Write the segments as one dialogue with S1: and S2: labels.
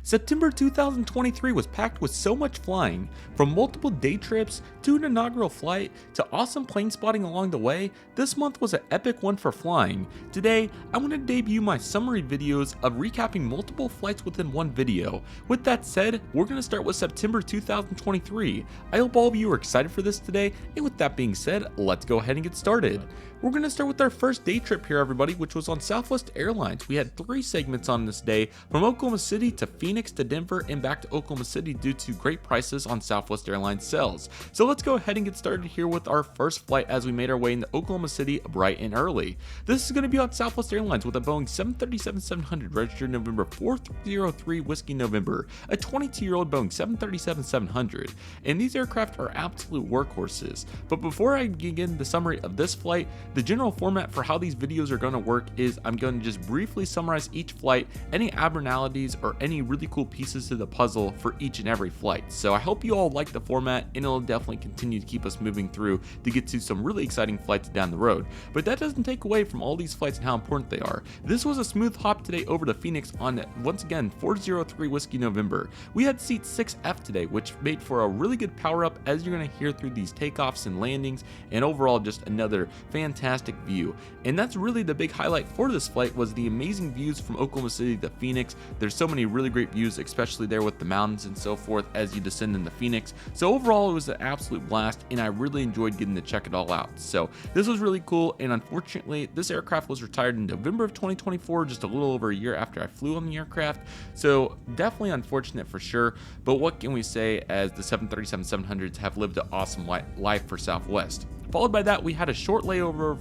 S1: September 2023 was packed with so much flying, from multiple day trips to an inaugural flight to awesome plane spotting along the way. This month was an epic one for flying. Today, I want to debut my summary videos of recapping multiple flights within one video. With that said, we're going to start with September 2023. I hope all of you are excited for this today, and with that being said, let's go ahead and get started. We're going to start with our first day trip here, everybody, which was on Southwest Airlines. We had 3 segments on this day, from Oklahoma City to Phoenix to Denver and back to Oklahoma City due to great prices on Southwest Airlines sales. So let's go ahead and get started here with our first flight as we made our way into Oklahoma City bright and early. This is going to be on Southwest Airlines with a Boeing 737-700 registered November 403 Whiskey November, a 22-year-old Boeing 737-700, and these aircraft are absolute workhorses. But before I begin the summary of this flight, the general format for how these videos are going to work is I'm going to just briefly summarize each flight, any abnormalities or any really cool pieces to the puzzle for each and every flight. So I hope you all like the format, and it'll definitely continue to keep us moving through to get to some really exciting flights down the road. But that doesn't take away from all these flights and how important they are. This was a smooth hop today over to Phoenix on, once again, 403 Whiskey November. We had seat 6F today, which made for a really good power up as you're going to hear through these takeoffs and landings, and overall just another fantastic view. And that's really the big highlight for this flight, was the amazing views from Oklahoma City to Phoenix. There's so many really great views, especially there with the mountains and so forth as you descend into Phoenix. So overall, it was an absolute blast, and I really enjoyed getting to check it all out. So this was really cool, and unfortunately, this aircraft was retired in November of 2024, just a little over a year after I flew on the aircraft. So definitely unfortunate for sure, but what can we say, as the 737-700s have lived an awesome life for Southwest. Followed by that, we had a short layover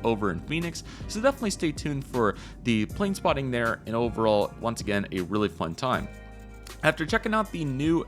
S1: over in Phoenix. So definitely stay tuned for the plane spotting there, and overall, once again, a really fun time. After checking out the new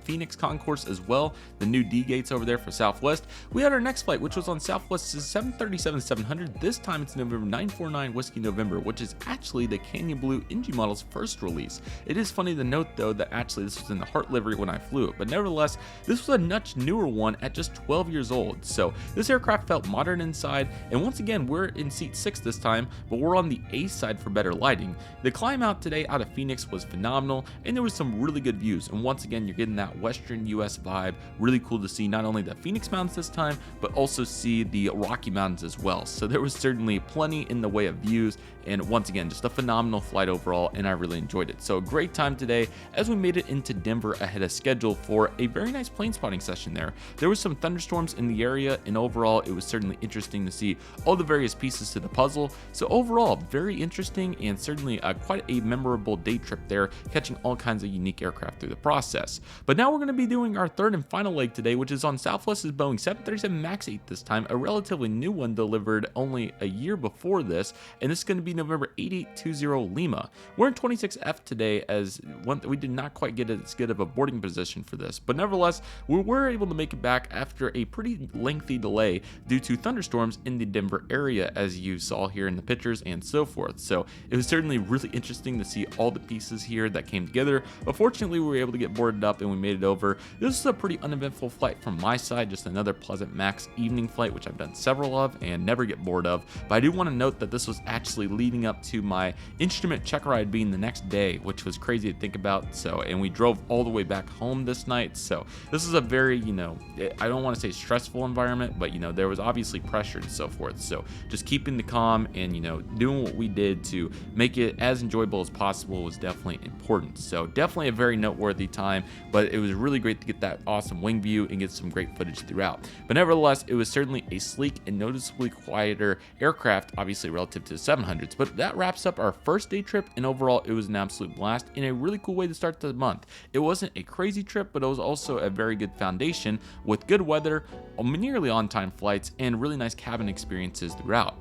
S1: Phoenix concourse as well, the new D gates over there for Southwest, we had our next flight, which was on Southwest's 737-700. This time it's November 949 Whiskey November, which is actually the Canyon Blue NG model's first release. It is funny to note though that actually this was in the Heart livery when I flew it, but nevertheless, this was a much newer one at just 12 years old. So this aircraft felt modern inside, and once again, we're in seat 6 this time, but we're on the A side for better lighting. The climb out today out of Phoenix was phenomenal, and there was some really good views, and once again, you're getting that Western US vibe. Really cool to see not only the Phoenix Mountains this time, but also see the Rocky Mountains as well. So there was certainly plenty in the way of views, and once again, just a phenomenal flight overall, and I really enjoyed it. So a great time today as we made it into Denver ahead of schedule for a very nice plane spotting session there. There was some thunderstorms in the area, and overall, it was certainly interesting to see all the various pieces to the puzzle. So overall, very interesting, and certainly quite a memorable day trip there, catching all kinds of unique aircraft through the process. But now we're going to be doing our third and final leg today, which is on Southwest's Boeing 737 MAX 8 this time, a relatively new one delivered only a year before this, and this is going to be November 8820 Lima. We're in 26F today, as we did not quite get as good of a boarding position for this, but nevertheless, we were able to make it back after a pretty lengthy delay due to thunderstorms in the Denver area, as you saw here in the pictures and so forth. So it was certainly really interesting to see all the pieces here that came together, but fortunately we were able to get boarded up and we made it over. This is a pretty uneventful flight from my side, just another pleasant MAX evening flight, which I've done several of and never get bored of. But I do want to note that this was actually leading up to my instrument check ride being the next day, which was crazy to think about. So, and we drove all the way back home this night. So this is a very, I don't want to say stressful environment, but there was obviously pressure and so forth. So just keeping the calm and, doing what we did to make it as enjoyable as possible was definitely important. So definitely a very noteworthy time, but it was really great to get that awesome wing view and get some great footage throughout. But nevertheless, it was certainly a sleek and noticeably quieter aircraft, obviously relative to the 700s. But that wraps up our first day trip, and overall it was an absolute blast and a really cool way to start the month. It wasn't a crazy trip, but it was also a very good foundation with good weather, nearly on-time flights, and really nice cabin experiences throughout.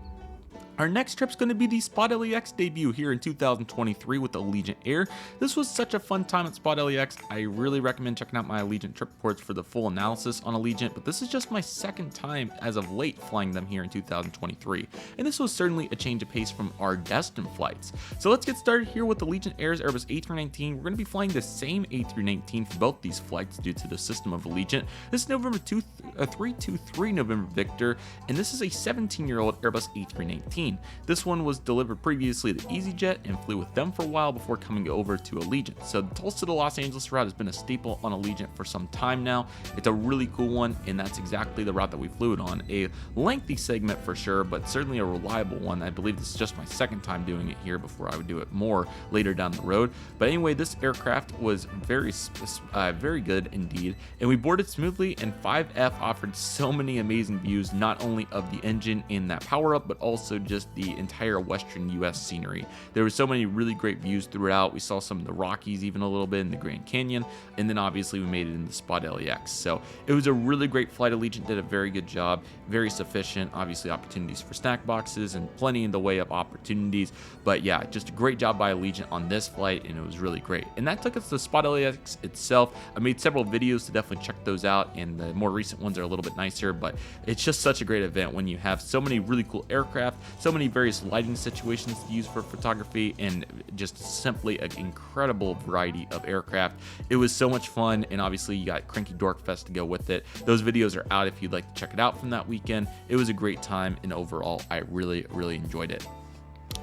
S1: Our next trip's going to be the Spot LAX debut here in 2023 with Allegiant Air. This was such a fun time at Spot LAX. I really recommend checking out my Allegiant trip reports for the full analysis on Allegiant, but this is just my second time as of late flying them here in 2023, and this was certainly a change of pace from our destined flights. So let's get started here with Allegiant Air's Airbus A319. We're going to be flying the same A319 for both these flights due to the system of Allegiant. This is November 323 November Victor, and this is a 17-year-old Airbus A319. 2019. This one was delivered previously to EasyJet and flew with them for a while before coming over to Allegiant. So the Tulsa to Los Angeles route has been a staple on Allegiant for some time now. It's a really cool one, and that's exactly the route that we flew it on. A lengthy segment for sure, but certainly a reliable one. I believe this is just my second time doing it here before I would do it more later down the road. But anyway, this aircraft was very good indeed, and we boarded smoothly, and 5F offered so many amazing views, not only of the engine and that power up, but also just the entire western US scenery. There were so many really great views throughout. We saw some of the Rockies even a little bit in the Grand Canyon, and then obviously we made it into Spot LAX. So it was a really great flight. Allegiant did a very good job, very sufficient, obviously opportunities for snack boxes and plenty in the way of opportunities. But yeah, just a great job by Allegiant on this flight, and it was really great. And that took us to Spot LAX itself. I made several videos to definitely check those out, and the more recent ones are a little bit nicer, but it's just such a great event when you have so many really cool aircraft, so many various lighting situations to use for photography, and just simply an incredible variety of aircraft. It was so much fun, and obviously you got Cranky Dork Fest to go with it. Those videos are out if you'd like to check it out from that weekend. It was a great time, and overall I really enjoyed it.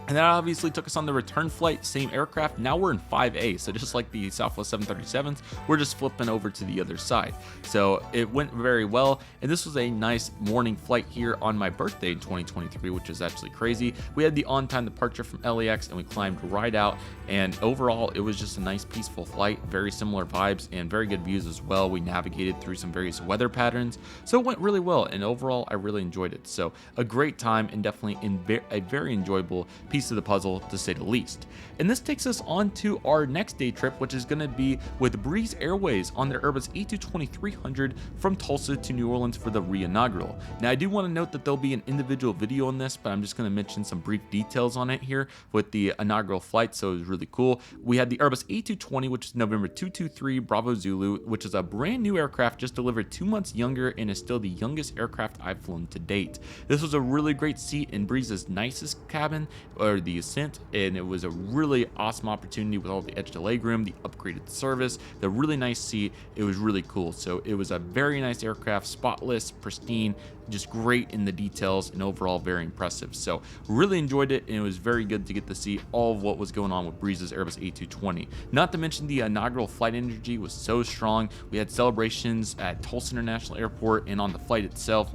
S1: And that obviously took us on the return flight, same aircraft. Now we're in 5A, so just like the Southwest 737s, we're just flipping over to the other side. So it went very well, and this was a nice morning flight here on my birthday in 2023, which is actually crazy. We had the on-time departure from LAX, and we climbed right out, and overall it was just a nice peaceful flight, very similar vibes and very good views as well. We navigated through some various weather patterns, so it went really well, and overall I really enjoyed it. So a great time, and definitely a very enjoyable piece of the puzzle, to say the least. And this takes us on to our next day trip, which is going to be with Breeze Airways on their Airbus A220-300 from Tulsa to New Orleans for the re-inaugural. Now I do want to note that there'll be an individual video on this, but I'm just going to mention some brief details on it here with the inaugural flight, so it was really cool. We had the Airbus A220, which is November 223 Bravo Zulu, which is a brand new aircraft just delivered 2 months younger and is still the youngest aircraft I've flown to date. This was a really great seat in Breeze's nicest cabin, or the Ascent, and it was a really awesome opportunity with all the edge delay room, the upgraded service, the really nice seat. It was really cool. So it was a very nice aircraft, spotless, pristine, just great in the details, and overall very impressive. So really enjoyed it, and it was very good to get to see all of what was going on with Breeze's Airbus A220. Not to mention the inaugural flight energy was so strong. We had celebrations at Tulsa International Airport and on the flight itself.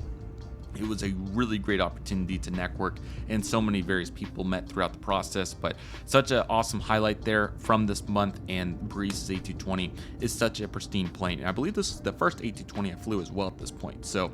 S1: It was a really great opportunity to network, and so many various people met throughout the process. But such an awesome highlight there from this month, and Breeze's A220 is such a pristine plane. And I believe this is the first A220 I flew as well at this point. So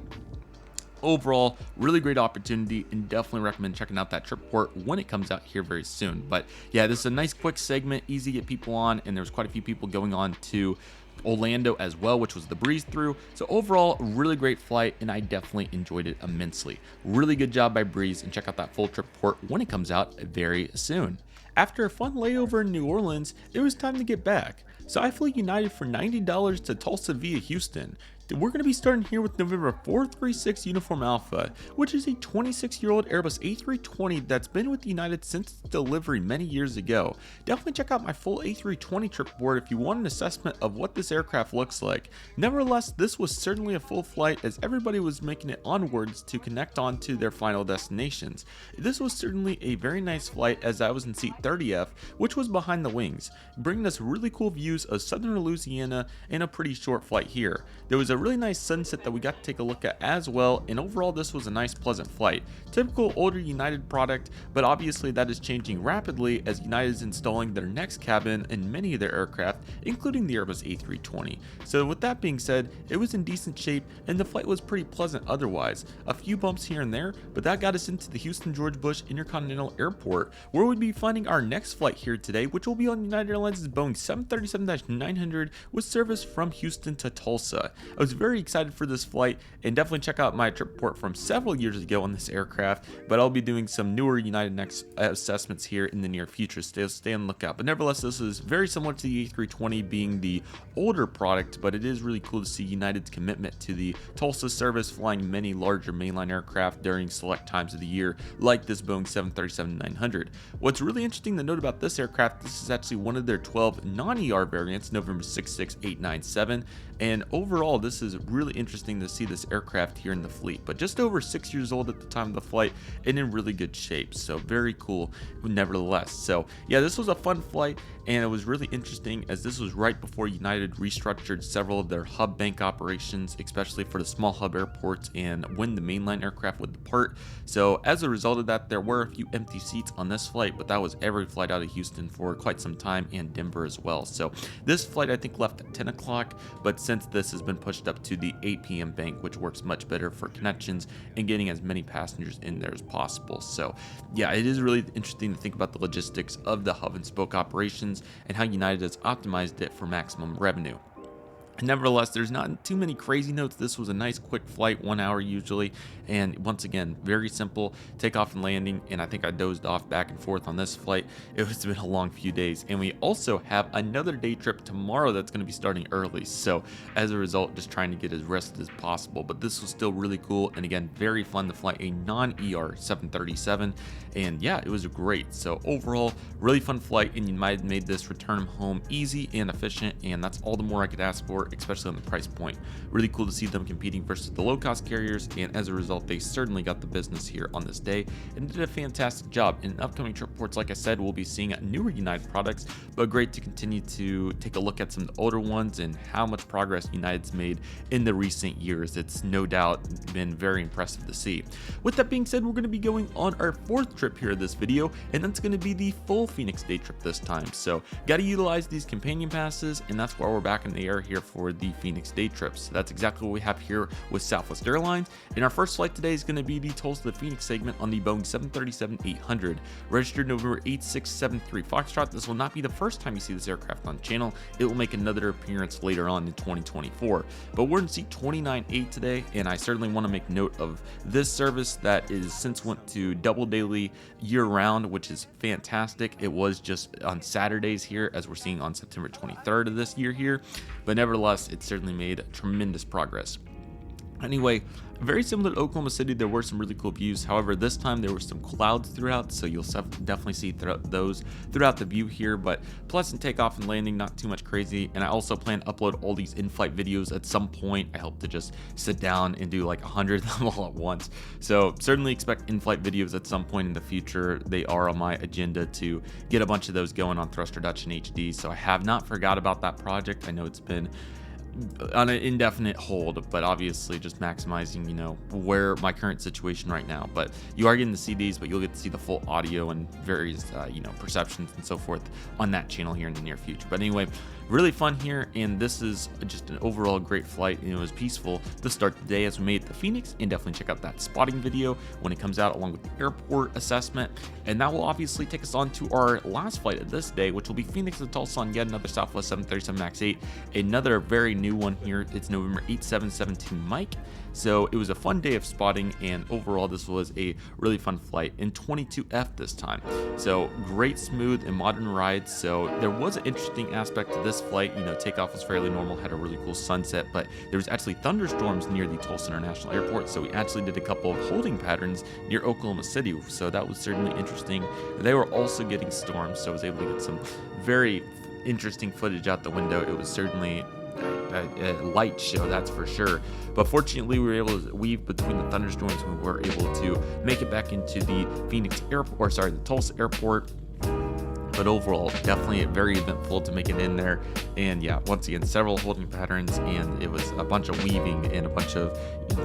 S1: overall, really great opportunity, and definitely recommend checking out that trip report when it comes out here very soon. But yeah, this is a nice quick segment, easy to get people on, and there's quite a few people going on to Orlando as well, which was the Breeze through. So overall, really great flight, and I definitely enjoyed it immensely. Really good job by Breeze, and check out that full trip report when it comes out very soon. After a fun layover in New Orleans, it was time to get back. So I flew United for $90 to Tulsa via Houston. We're going to be starting here with November 436 Uniform Alpha, which is a 26-year-old Airbus A320 that's been with United since its delivery many years ago. Definitely check out my full A320 trip board if you want an assessment of what this aircraft looks like. Nevertheless, this was certainly a full flight, as everybody was making it onwards to connect on to their final destinations. This was certainly a very nice flight, as I was in seat 30F, which was behind the wings, bringing us really cool views of southern Louisiana in a pretty short flight here. There was a really nice sunset that we got to take a look at as well, and overall this was a nice pleasant flight. Typical older United product, but obviously that is changing rapidly as United is installing their next cabin in many of their aircraft, including the Airbus A320. So with that being said, it was in decent shape, and the flight was pretty pleasant otherwise. A few bumps here and there, but that got us into the Houston George Bush Intercontinental Airport, where we'd be finding our next flight here today, which will be on United Airlines' Boeing 737-900 with service from Houston to Tulsa. I was very excited for this flight, and definitely check out my trip report from several years ago on this aircraft, but I'll be doing some newer United Next assessments here in the near future, so stay on the lookout. But nevertheless, this is very similar to the A320 being the older product, but it is really cool to see United's commitment to the Tulsa service, flying many larger mainline aircraft during select times of the year, like this Boeing 737-900. What's really interesting to note about this aircraft, this is actually one of their 12 non-ER variants, November 66897, and overall this this is really interesting to see this aircraft here in the fleet, but just over 6 years old at the time of the flight and in really good shape. So very cool nevertheless. So yeah, this was a fun flight, and it was really interesting as this was right before United restructured several of their hub bank operations, especially for the small hub airports and when the mainline aircraft would depart. So as a result of that, there were a few empty seats on this flight, but that was every flight out of Houston for quite some time, and Denver as well. So this flight I think left at 10 o'clock, but since this has been pushed up to the 8 p.m. bank, which works much better for connections and getting as many passengers in there as possible. So yeah, it is really interesting to think about the logistics of the hub and spoke operations and how United has optimized it for maximum revenue. Nevertheless, there's not too many crazy notes. This was a nice quick flight, 1 hour usually, and once again, very simple takeoff and landing, and I think I dozed off back and forth on this flight. It's been a long few days, and we also have another day trip tomorrow that's going to be starting early, so as a result, just trying to get as rested as possible. But this was still really cool, and again, very fun to fly a non-ER 737, and yeah, it was great. So overall, really fun flight, and United made this return home easy and efficient, and that's all the more I could ask for, especially on the price point. Really cool to see them competing versus the low-cost carriers, and as a result, they certainly got the business here on this day and did a fantastic job. In upcoming trip reports, like I said, we'll be seeing newer United products, but great to continue to take a look at some of the older ones and how much progress United's made in the recent years. It's no doubt been very impressive to see. With that being said, we're going to be going on our 4th trip here in this video, and that's going to be the full Phoenix day trip this time. So got to utilize these companion passes, and that's why we're back in the air here for the Phoenix day trips. That's exactly what we have here with Southwest Airlines, and our first flight today is going to be the Tulsa to Phoenix segment on the Boeing 737-800, registered November 8673 Foxtrot. This will not be the first time you see this aircraft on the channel. It will make another appearance later on in 2024, but we're in seat 29A today, and I certainly want to make note of this service that is since went to double daily year-round, which is fantastic. It was just on Saturdays here, as we're seeing on September 23rd of this year here, but nevertheless, it certainly made tremendous progress. Anyway, very similar to Oklahoma City, there were some really cool views. However, this time there were some clouds throughout, so you'll definitely see those throughout the view here, but pleasant takeoff and landing, not too much crazy. And I also plan to upload all these in-flight videos at some point. I hope to just sit down and do like 100 of them all at once. So certainly expect in-flight videos at some point in the future. They are on my agenda to get a bunch of those going on Thrust Reduction HD, so I have not forgot about that project. I know it's been on an indefinite hold, but obviously just maximizing, where my current situation right now. But you are getting to see these, but you'll get to see the full audio and various, perceptions and so forth on that channel here in the near future. But anyway, really fun here, and this is just an overall great flight, and it was peaceful to start the day as we made it to Phoenix. And definitely check out that spotting video when it comes out, along with the airport assessment. And that will obviously take us on to our last flight of this day, which will be Phoenix to Tulsa on yet another Southwest 737 MAX 8, another very new one here. It's November 8772 Mike. So it was a fun day of spotting, and overall this was a really fun flight in 22F this time. So great, smooth and modern ride. So there was an interesting aspect to this flight. Takeoff was fairly normal, had a really cool sunset, but there was actually thunderstorms near the Tulsa International Airport, so we actually did a couple of holding patterns near Oklahoma City, so that was certainly interesting. They were also getting storms, so I was able to get some very interesting footage out the window. It was certainly a light show, that's for sure, but fortunately we were able to weave between the thunderstorms and we were able to make it back into the the Tulsa airport. But overall, definitely very eventful to make it in there. And yeah, once again, several holding patterns, and it was a bunch of weaving and a bunch of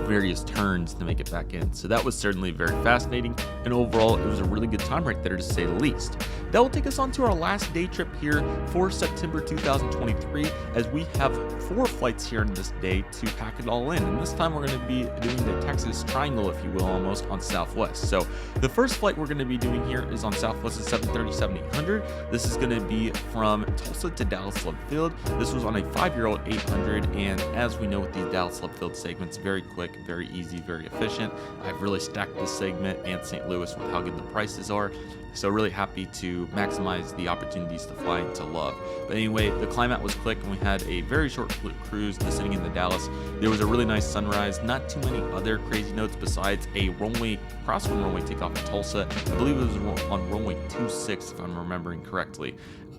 S1: various turns to make it back in. So that was certainly very fascinating, and overall it was a really good time right there, to say the least. That will take us on to our last day trip here for September 2023, as we have 4 flights here in this day to pack it all in. And this time we're going to be doing the Texas Triangle, if you will, almost, on Southwest. So the first flight we're going to be doing here is on Southwest's 737-800. This is going to be from Tulsa to Dallas Love Field. This was on a 5-year-old 800, and as we know with these Dallas Love Field segments, very quick, very easy, very efficient. I've really stacked this segment and St. Louis with how good the prices are. So really happy to maximize the opportunities to fly and to love. But anyway, the climate was click and we had a very short cruise descending into Dallas. There was a really nice sunrise, not too many other crazy notes besides a crosswind runway takeoff in Tulsa. I believe it was on runway 26 if I'm remembering correctly.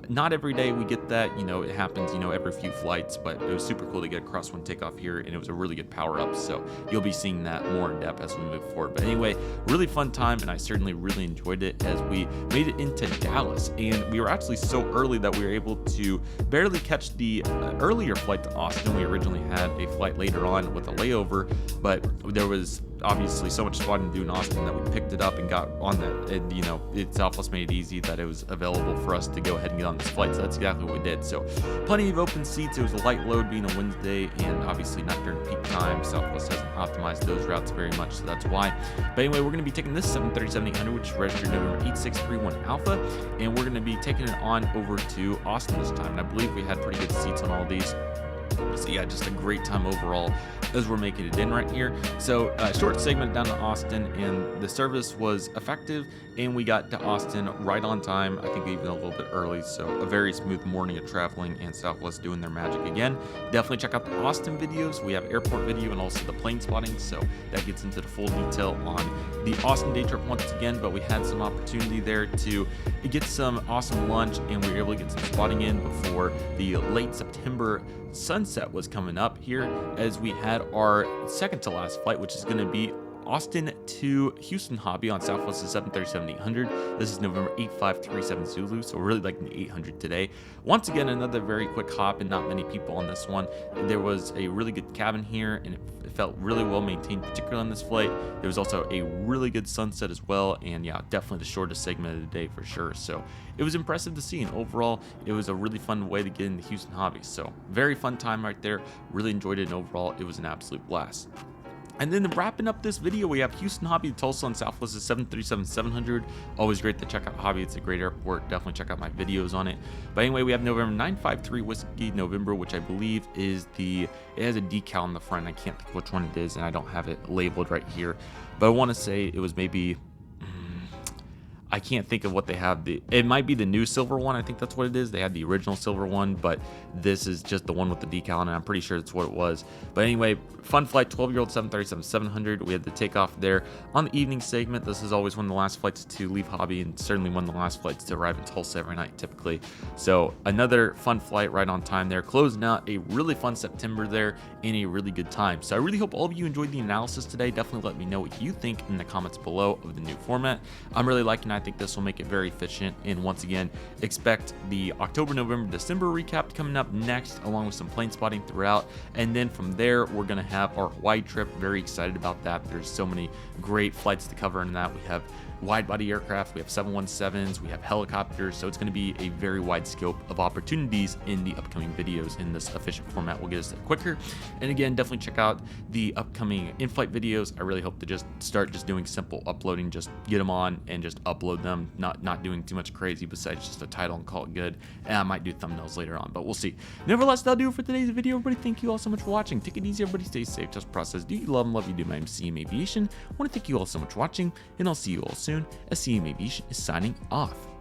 S1: Not every day we get that, it happens, every few flights, but it was super cool to get a crosswind takeoff here, and it was a really good power up. So you'll be seeing that more in depth as we move forward. But anyway, really fun time, and I certainly really enjoyed it as we made it into Dallas. And we were actually so early that we were able to barely catch the earlier flight to Austin. We originally had a flight later on with a layover, but there was obviously so much spotting to do in Austin that we picked it up and got on that. And, Southwest made it easy that it was available for us to go ahead and get on this flight. So that's exactly what we did. So plenty of open seats. It was a light load being a Wednesday and obviously not during peak time. Southwest hasn't optimized those routes very much, so that's why. But anyway, we're going to be taking this 737-800, which is registered November 8631 Alpha, and we're going to be taking it on over to Austin this time. And I believe we had pretty good seats on all these. So yeah, just a great time overall as we're making it in right here. So short segment down to Austin, and the service was effective, and we got to Austin right on time. I think even a little bit early. So a very smooth morning of traveling, and Southwest doing their magic again. Definitely check out the Austin videos. We have airport video and also the plane spotting. So that gets into the full detail on the Austin day trip once again. But we had some opportunity there to get some awesome lunch, and we were able to get some spotting in before the late September sunset was coming up here, as we had our second to last flight, which is going to be Austin to Houston Hobby on Southwest's 737-800. This is November 8537 Zulu, so we're really liking the 800 today. Once again, another very quick hop and not many people on this one. There was a really good cabin here, and it felt really well maintained, particularly on this flight. There was also a really good sunset as well, and yeah, definitely the shortest segment of the day for sure. So it was impressive to see, and overall, it was a really fun way to get into Houston Hobby. So very fun time right there. Really enjoyed it, and overall, it was an absolute blast. And then wrapping up this video, we have Houston Hobby to Tulsa on Southwest's 737-700. Always great to check out Hobby. It's a great airport. Definitely check out my videos on it. But anyway, we have November 953 Whiskey November, which I believe is it has a decal on the front. I can't think which one it is, and I don't have it labeled right here. But I want to say it was maybe, I can't think of what they have. It might be the new silver one. I think that's what it is. They had the original silver one, but this is just the one with the decal on it. I'm pretty sure that's what it was. But anyway, fun flight, 12-year-old 737-700. We had the takeoff there on the evening segment. This is always one of the last flights to leave Hobby, and certainly one of the last flights to arrive in Tulsa every night typically. So another fun flight right on time there, closing out a really fun September there and a really good time. So I really hope all of you enjoyed the analysis today. Definitely let me know what you think in the comments below of the new format. I'm really liking it. I think this will make it very efficient, and once again, expect the October, November, December recap coming up next, along with some plane spotting throughout. And then from there, we're going to have our Hawaii trip. Very excited about that. There's so many great flights to cover in that. We have wide body aircraft, we have 717s, we have helicopters, so it's going to be a very wide scope of opportunities in the upcoming videos. In this efficient format will get us there quicker. And again, definitely check out the upcoming in-flight videos. I really hope to just start doing simple uploading, just get them on and just upload them, not doing too much crazy besides just a title and call it good. And I might do thumbnails later on, but we'll see. Nevertheless, that'll do it for today's video. Everybody, thank you all so much for watching. Take it easy, everybody, stay safe, trust the process, do you love and love you do. My name is CM Aviation. I want to thank you all so much for watching, and I'll see you all soon as CM Aviation is signing off.